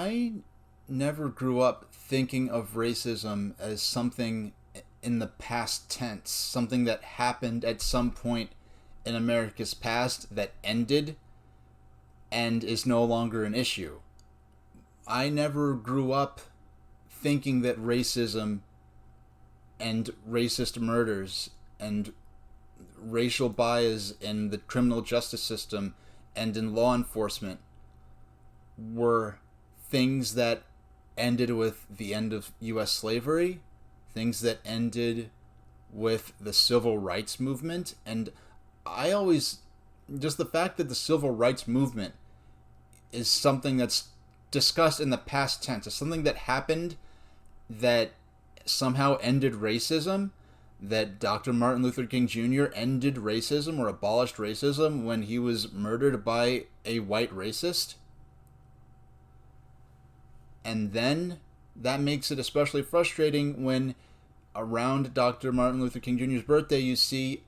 I never grew up thinking of racism as something in the past tense, something that happened at some point in America's past that ended and is no longer an issue. I never grew up thinking that racism and racist murders and racial bias in the criminal justice system and in law enforcement were things that ended with the end of U.S. slavery, things that ended with the civil rights movement. And I always, just the fact that the civil rights movement is something that's discussed in the past tense, is something that happened that somehow ended racism, that Dr. Martin Luther King Jr. ended racism or abolished racism when he was murdered by a white racist. And then that makes it especially frustrating when around Dr. Martin Luther King Jr.'s birthday you see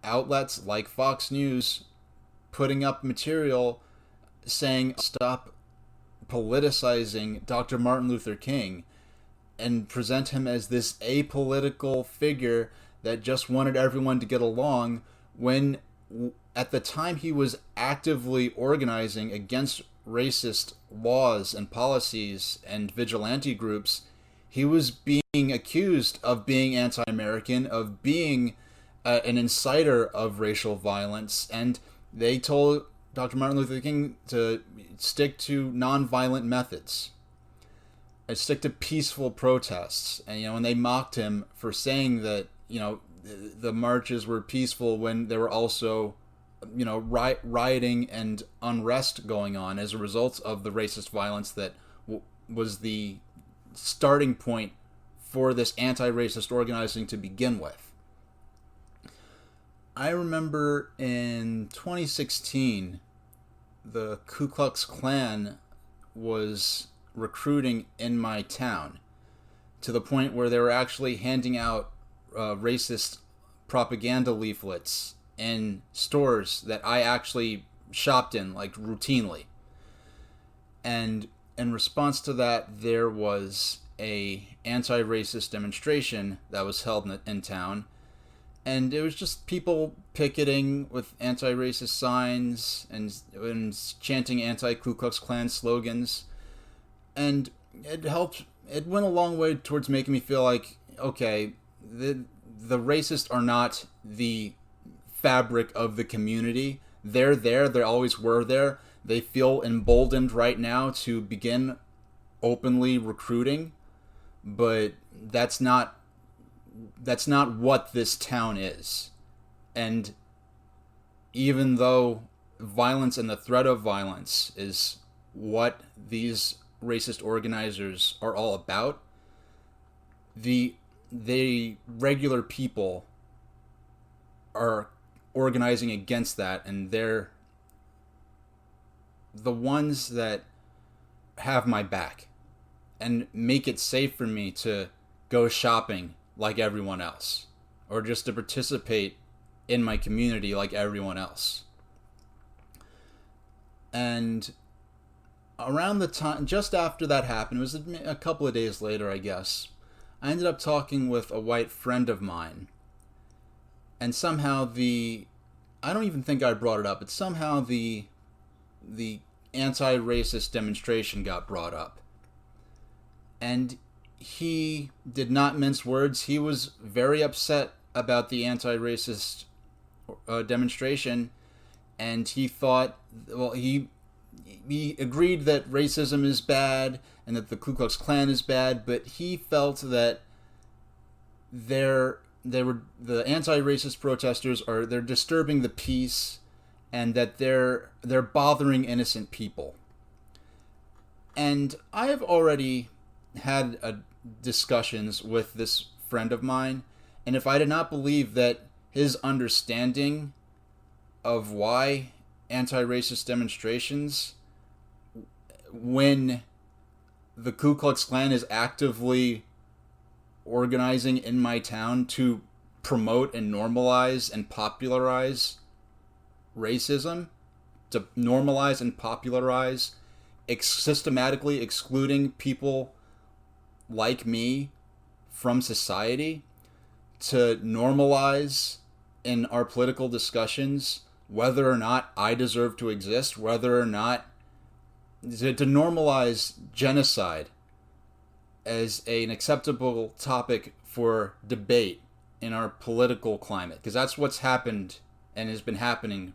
outlets like Fox News putting up material saying stop politicizing Dr. Martin Luther King and present him as this apolitical figure that just wanted everyone to get along, when at the time he was actively organizing against racist laws and policies and vigilante groups. He was being accused of being anti-American, of being an inciter of racial violence, and they told Dr. Martin Luther King to stick to nonviolent methods, and stick to peaceful protests. And when they mocked him for saying that the marches were peaceful when there were also rioting and unrest going on as a result of the racist violence that was the starting point for this anti-racist organizing to begin with. I remember in 2016, the Ku Klux Klan was recruiting in my town to the point where they were actually handing out racist propaganda leaflets in stores that I actually shopped in, like, routinely. And in response to that, there was a anti-racist demonstration that was held in town, and it was just people picketing with anti-racist signs and chanting anti-Ku Klux Klan slogans, and it went a long way towards making me feel like, okay, the racists are not the fabric of the community. They're there. They always were there. They feel emboldened right now to begin openly recruiting, but that's not what this town is. And even though violence and the threat of violence is what these racist organizers are all about, the regular people are organizing against that, and they're the ones that have my back and make it safe for me to go shopping like everyone else, or just to participate in my community like everyone else. And around the time, just after that happened, it was a couple of days later, I guess, I ended up talking with a white friend of mine. And somehow I don't even think I brought it up, but somehow the anti-racist demonstration got brought up. And he did not mince words. He was very upset about the anti-racist demonstration, and he thought, well, he agreed that racism is bad and that the Ku Klux Klan is bad, but he felt that the anti-racist protesters they're disturbing the peace, and that they're bothering innocent people. And I have already had discussions with this friend of mine, and if I did not believe that his understanding of why anti-racist demonstrations, when the Ku Klux Klan is actively organizing in my town to promote and normalize and popularize racism, to normalize and popularize systematically excluding people like me from society to normalize in our political discussions whether or not I deserve to exist, whether or not to normalize genocide as an acceptable topic for debate in our political climate, because that's what's happened and has been happening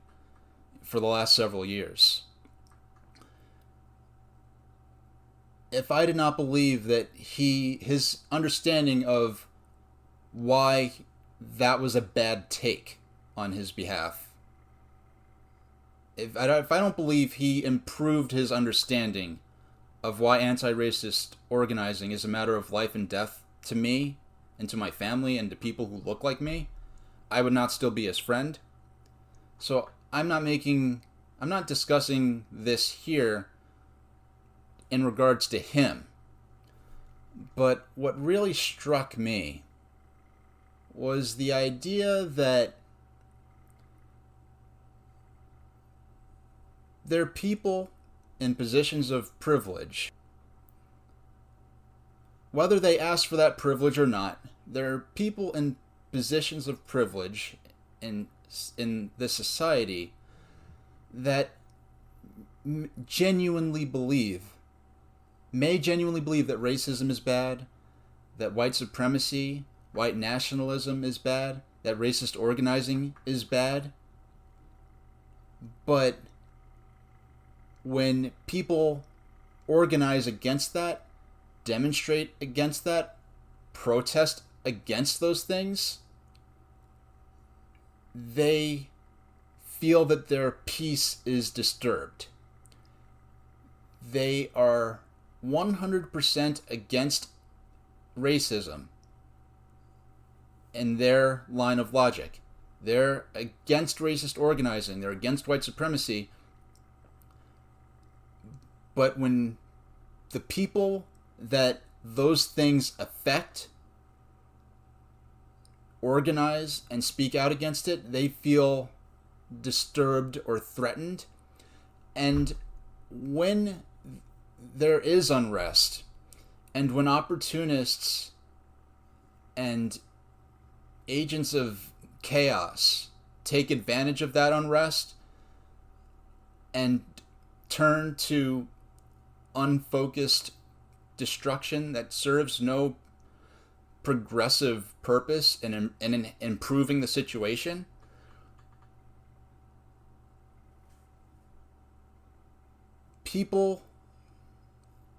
for the last several years. If I did not believe that his understanding of why that was a bad take on his behalf, if I don't believe he improved his understanding of why anti-racist organizing is a matter of life and death to me and to my family and to people who look like me, I would not still be his friend. So I'm not discussing this here in regards to him. But what really struck me was the idea that there are people in positions of privilege, whether they ask for that privilege or not. There are people in positions of privilege in this society that may genuinely believe that racism is bad, that white supremacy, white nationalism is bad, that racist organizing is bad. But when people organize against that, demonstrate against that, protest against those things, they feel that their peace is disturbed. They are 100% against racism in their line of logic. They're against racist organizing. They're against white supremacy. But when the people that those things affect organize and speak out against it, they feel disturbed or threatened. And when there is unrest, and when opportunists and agents of chaos take advantage of that unrest and turn to unfocused destruction that serves no progressive purpose in improving the situation, people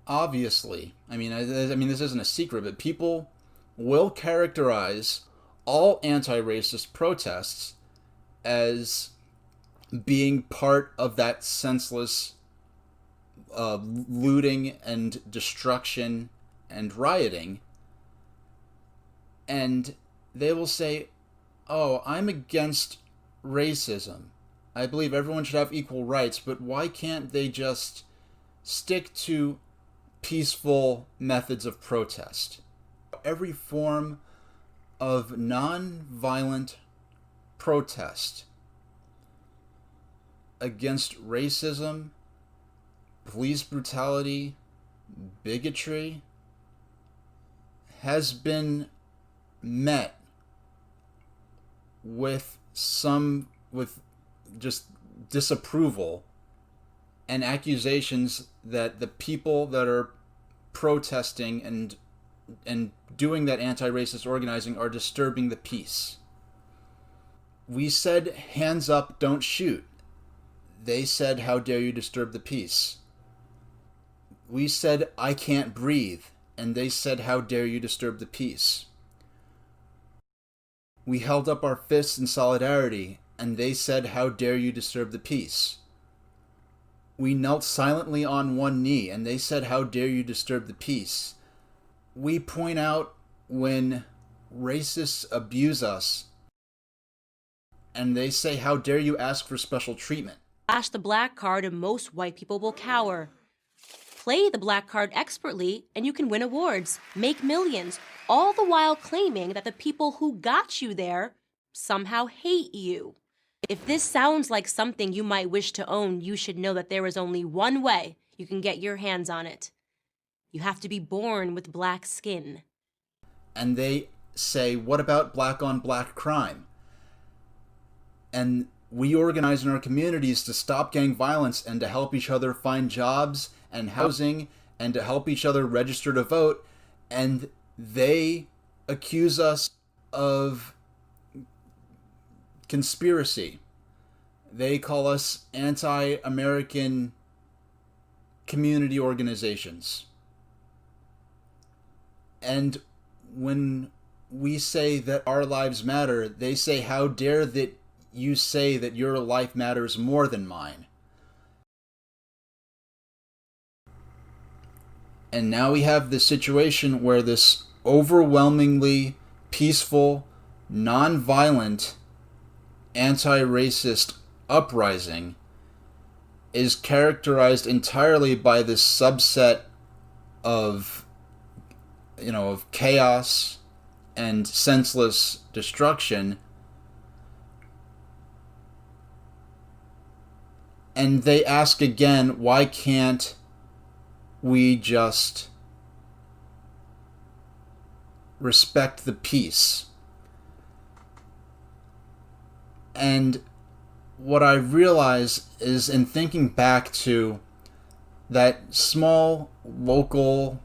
obviously, I mean this isn't a secret, but people will characterize all anti-racist protests as being part of that senseless looting and destruction and rioting. And they will say, oh, I'm against racism. I believe everyone should have equal rights, but why can't they just stick to peaceful methods of protest? Every form of non-violent protest against racism, police brutality, bigotry has been met with just disapproval and accusations that the people that are protesting and doing that anti-racist organizing are disturbing the peace. We said, hands up, don't shoot. They said, how dare you disturb the peace? We said, I can't breathe. And they said, how dare you disturb the peace? We held up our fists in solidarity, and they said, how dare you disturb the peace? We knelt silently on one knee, and they said, how dare you disturb the peace? We point out when racists abuse us, and they say, how dare you ask for special treatment? Flash the black card and most white people will cower. Play the black card expertly and you can win awards, make millions, all the while claiming that the people who got you there somehow hate you. If this sounds like something you might wish to own, you should know that there is only one way you can get your hands on it. You have to be born with black skin. And they say, what about black on black crime? And we organize in our communities to stop gang violence and to help each other find jobs and housing and to help each other register to vote. And they accuse us of conspiracy. They call us anti-American community organizations. And when we say that our lives matter, they say, how dare that you say that your life matters more than mine. And now we have this situation where this overwhelmingly peaceful, non-violent, anti-racist uprising is characterized entirely by this subset of chaos and senseless destruction. And they ask again, why can't we just respect the peace? And what I realize is, in thinking back to that small local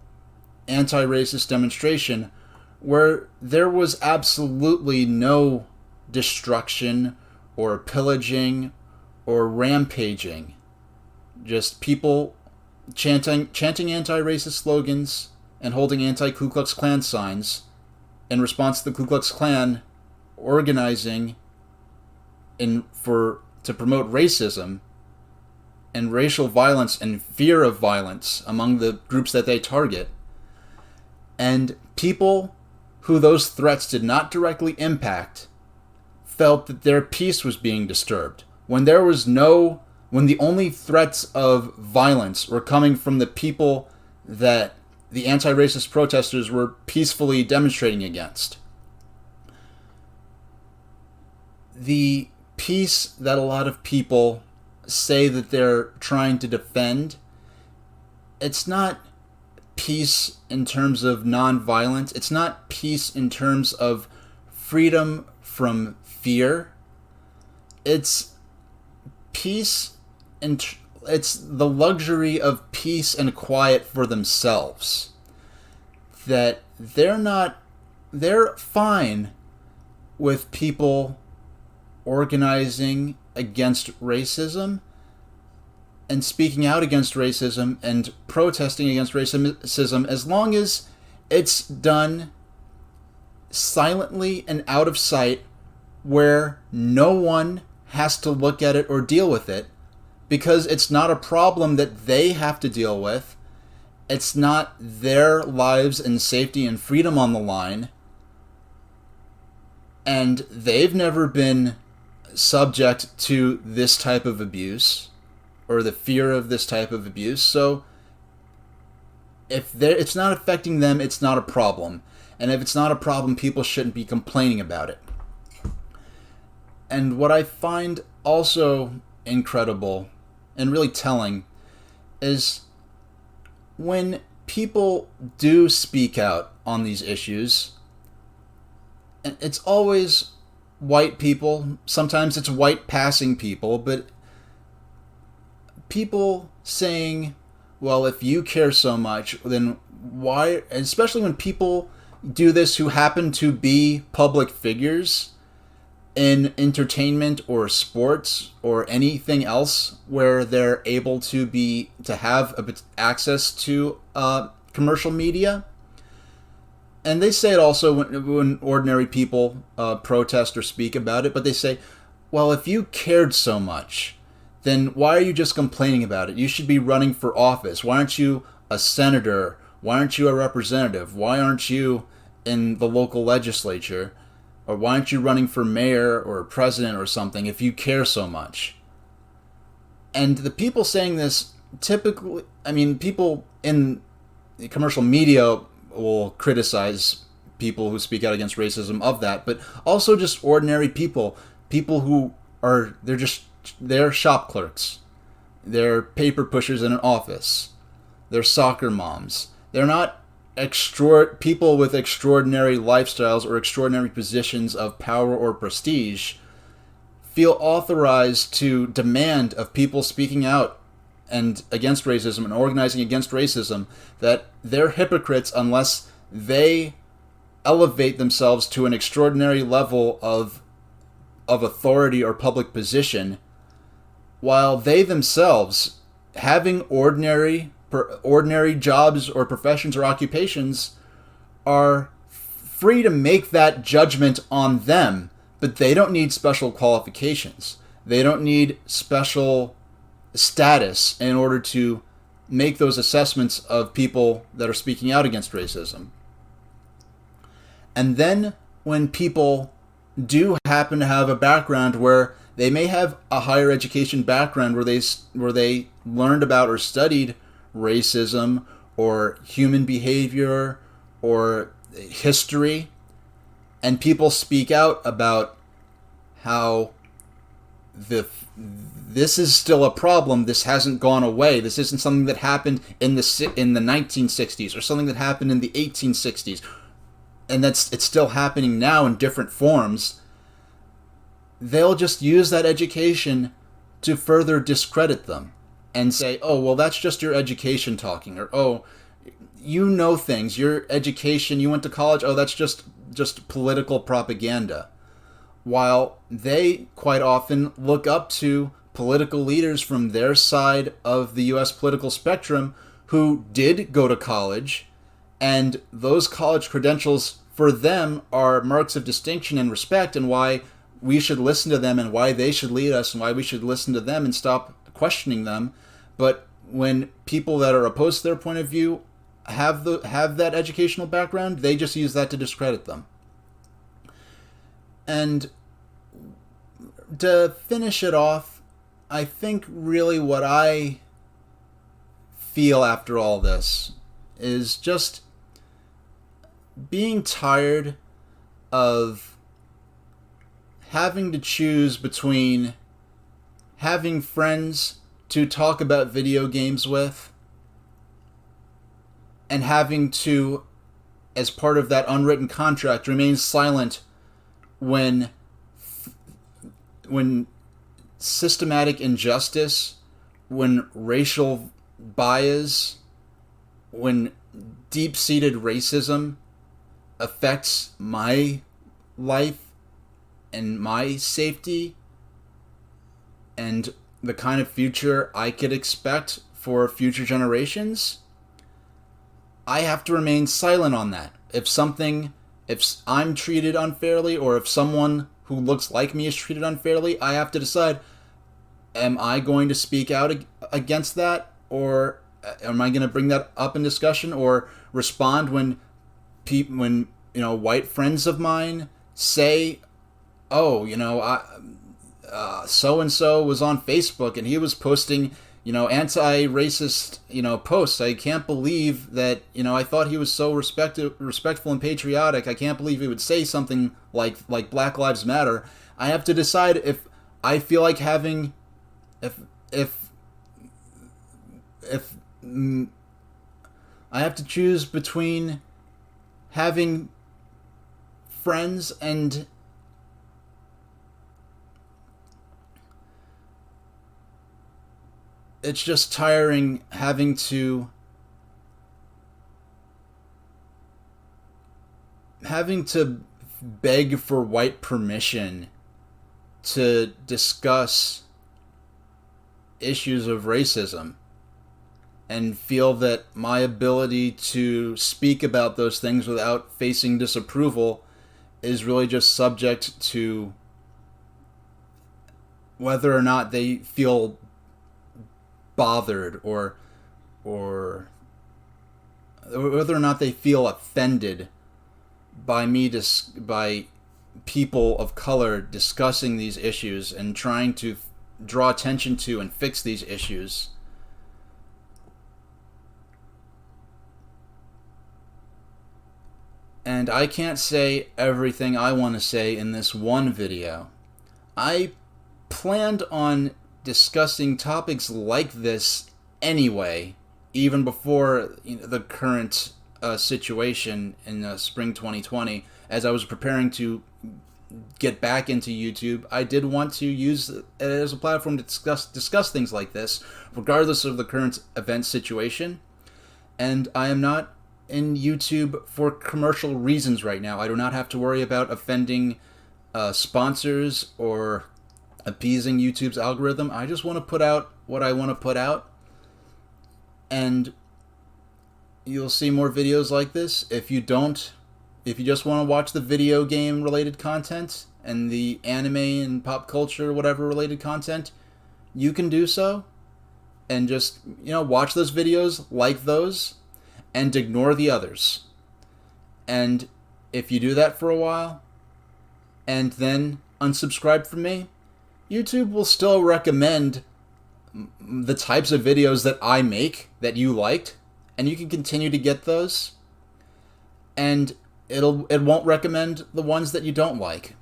anti-racist demonstration where there was absolutely no destruction or pillaging or rampaging, just people chanting anti-racist slogans and holding anti-Ku Klux Klan signs in response to the Ku Klux Klan organizing to promote racism and racial violence and fear of violence among the groups that they target. And people who those threats did not directly impact felt that their peace was being disturbed. When the only threats of violence were coming from the people that the anti-racist protesters were peacefully demonstrating against. The peace that a lot of people say that they're trying to defend, it's not peace in terms of non-violence. It's not peace in terms of freedom from fear. It's peace, and it's the luxury of peace and quiet for themselves. That they're fine with people organizing against racism and speaking out against racism and protesting against racism, as long as it's done silently and out of sight, where no one has to look at it or deal with it, because it's not a problem that they have to deal with. It's not their lives and safety and freedom on the line, and they've never been subject to this type of abuse or the fear of this type of abuse. So if it's not affecting them, it's not a problem. And if it's not a problem, people shouldn't be complaining about it. And what I find also incredible and really telling is when people do speak out on these issues, and it's always white people, sometimes it's white passing people, but people saying, well, if you care so much, then why, especially when people do this who happen to be public figures in entertainment or sports or anything else where they're able to have access to commercial media. And they say it also when ordinary people protest or speak about it, but they say, well, if you cared so much, then why are you just complaining about it? You should be running for office. Why aren't you a senator? Why aren't you a representative? Why aren't you in the local legislature? Or why aren't you running for mayor or president or something if you care so much? And the people saying this typically, people in the commercial media will criticize people who speak out against racism of that, but also just ordinary people who they're shop clerks. They're paper pushers in an office. They're soccer moms. They're not people with extraordinary lifestyles or extraordinary positions of power or prestige feel authorized to demand of people speaking out and against racism and organizing against racism that they're hypocrites unless they elevate themselves to an extraordinary level of authority or public position, while they themselves, having ordinary jobs or professions or occupations, are free to make that judgment on them, but they don't need special qualifications. They don't need special status in order to make those assessments of people that are speaking out against racism. And then when people do happen to have a background where they may have a higher education background where they learned about or studied racism or human behavior or history, and people speak out about how this is still a problem, this hasn't gone away, this isn't something that happened in the 1960s or something that happened in the 1860s, and it's still happening now in different forms, they'll just use that education to further discredit them and say, oh, well, that's just your education talking, or, oh, you know things, your education, you went to college, oh, that's just political propaganda. While they quite often look up to political leaders from their side of the U.S. political spectrum who did go to college, and those college credentials for them are marks of distinction and respect, and why we should listen to them and why they should lead us and why we should listen to them and stop questioning them. But when people that are opposed to their point of view have that educational background, they just use that to discredit them. And to finish it off, I think really what I feel after all this is just being tired of having to choose between having friends to talk about video games with and having to, as part of that unwritten contract, remain silent when systematic injustice, when racial bias, when deep-seated racism affects my life and my safety and the kind of future I could expect for future generations. I have to remain silent on that. If I'm treated unfairly, or if someone who looks like me is treated unfairly, I have to decide, am I going to speak out against that, or am I going to bring that up in discussion, or respond when white friends of mine say, oh, so-and-so was on Facebook and he was posting, anti-racist, posts. I can't believe that, I thought he was so respectful and patriotic. I can't believe he would say something like Black Lives Matter. I have to decide if I feel like having, if I have to choose between having friends and it's just tiring having to beg for white permission to discuss issues of racism and feel that my ability to speak about those things without facing disapproval is really just subject to whether or not they feel bothered or whether or not they feel offended by by people of color discussing these issues and trying to draw attention to and fix these issues. And I can't say everything I want to say in this one video. I planned on discussing topics like this anyway, even before the current situation in spring 2020. As I was preparing to get back into YouTube, I did want to use it as a platform to discuss things like this, regardless of the current event situation. And I am not in YouTube for commercial reasons right now. I do not have to worry about offending sponsors or appeasing YouTube's algorithm. I just want to put out what I want to put out, and you'll see more videos like this. If you just want to watch the video game related content and the anime and pop culture whatever related content, you can do so, and just watch those videos, like those, and ignore the others. And if you do that for a while and then unsubscribe from me, YouTube will still recommend the types of videos that I make that you liked, and you can continue to get those. And it won't recommend the ones that you don't like.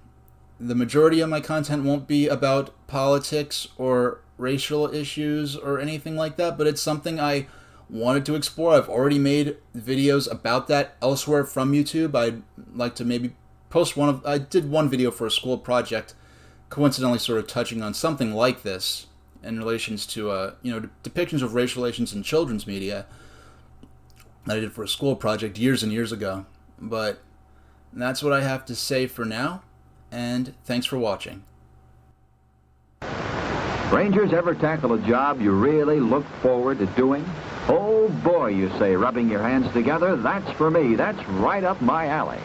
The majority of my content won't be about politics or racial issues or anything like that, but it's something I wanted to explore. I've already made videos about that elsewhere from YouTube. I'd like to maybe post I did one video for a school project, coincidentally sort of touching on something like this in relations to depictions of racial relations in children's media that I did for a school project years and years ago. But that's what I have to say for now, and thanks for watching. Rangers, ever tackle a job you really look forward to doing? Oh boy, you say, rubbing your hands together, that's for me. That's right up my alley.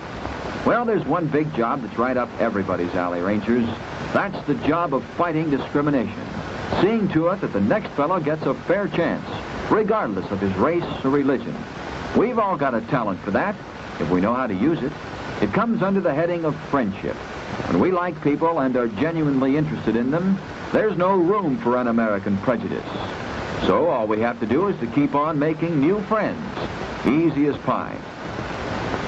Well, there's one big job that's right up everybody's alley, Rangers. That's the job of fighting discrimination. Seeing to it that the next fellow gets a fair chance, regardless of his race or religion. We've all got a talent for that, if we know how to use it. It comes under the heading of friendship. When we like people and are genuinely interested in them, there's no room for un-American prejudice. So all we have to do is to keep on making new friends. Easy as pie.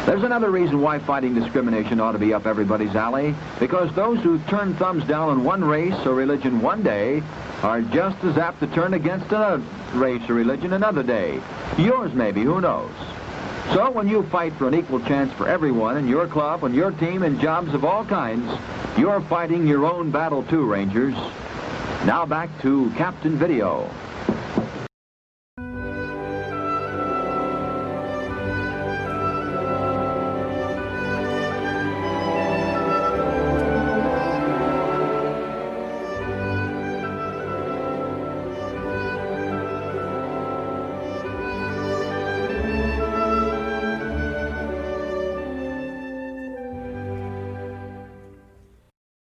There's another reason why fighting discrimination ought to be up everybody's alley, because those who turn thumbs down on one race or religion one day are just as apt to turn against another race or religion another day. Yours maybe, who knows? So when you fight for an equal chance for everyone in your club and your team in jobs of all kinds, you're fighting your own battle too, Rangers. Now back to Captain Video.